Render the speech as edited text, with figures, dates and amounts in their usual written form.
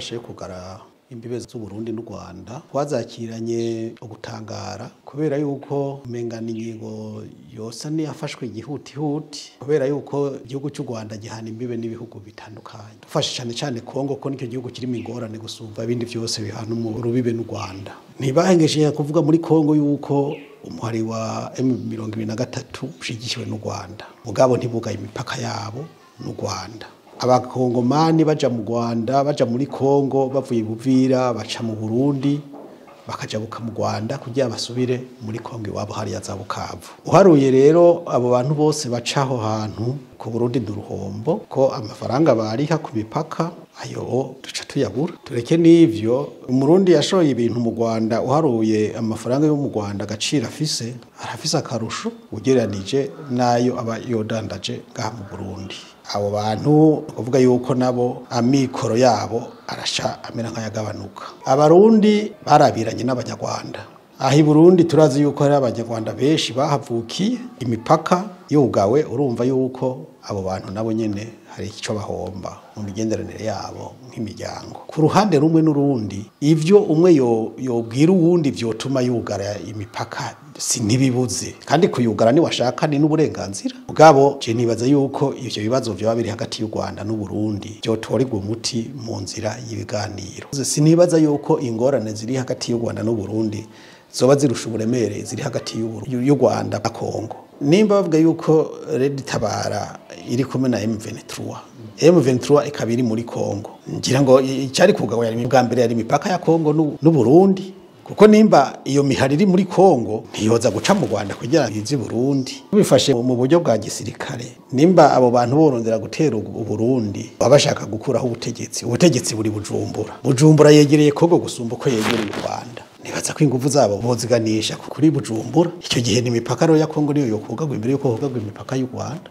nshasha yo kugara imbibe z'Uburundi n'u Rwanda twazakiranye ugutangara kubera yuko umengana ingingo yose ni yafashwe igihutihuti kubera yuko igihugu cy'u Rwanda gihana imbibe n'ibihugu bitandukanye dufashe cyane cyane Kongo ko nicyo gihugu kirimo ingorane gusumba ibindi byose bihana mu rubibe n'u Rwanda ntibahengeshe kuvuga muri Kongo yuko umuhari wa M23 ushigikiwe n'u Rwanda mugabo ntibugaye imipaka yabo n'u Rwanda abakongomani baja mu Rwanda baja muri Kongo bavuye Buvira baca mu Burundi bakajabuka mu Rwanda kugira basubire muri Kongo iwabo hari za Bukavu uharuye rero abo bantu bose bacaho hantu ku Burundi duruhombo ko amafaranga bariha ku mipaka ayo duca tuyabura tureke n'ivyo umurundi yashoye ibintu mu Rwanda uharuye amafaranga yo mu Rwanda agaciro arafise akarusho ugereranije nayo aba yodandaje ngaha mu Burundi abo bantu kuvuga yuko nabo amikoro yabo arasha amera nkayagabanuka abarundi barabiranye n'abanyarwanda ahi Burundi turazi yuko hari abanyarwanda benshi bahavukiye imipaka yugawe urumva yuko abo bantu nabo nyene hari icyo bahomba mu migenderanire yabo nk'imiryango ku ruhande rumwe n'urundi ivyo umwe yobwira uwundi vyotuma yugara imipaka sinibibuze kandi kuyugara ni washaka ni n'uburenganzira bwabo je nibaza yuko ivyo bibazo byo babiri hagati y'u Rwanda n'u Burundi byotorerwa umuti mu nzira y'ibiganiro sinibaza yuko ingorane ziri hagati y'u Rwanda n'u Burundi zoba zirusha uburemere ziri hagati y'u Rwanda na Kongo nimba bavuga yuko Red Tabara iri kumwe na M23 ikabiri muri Kongo ngira ngo icyari kugawa yari bwa mbere yari imipaka ya Kongo n'u Burundi kuko nimba iyo mihari iri muri Kongo ntiyoza guca mu Rwanda kugira izi Burundi bifashe mu buryo bwa gisirikare nimba abo bantu borondera gutera u Burundi babashaka gukuraho ubutegetsi buri Bujumbura yegereye Kongo gusumba ko yegereye u Rwanda nibaza ko ingufu zabo boziganisha kuri Bujumbura icyo gihe ni imipaka ya Kongo niyo yokugagwa imbere yuko hogagwa imipaka y'u Rwanda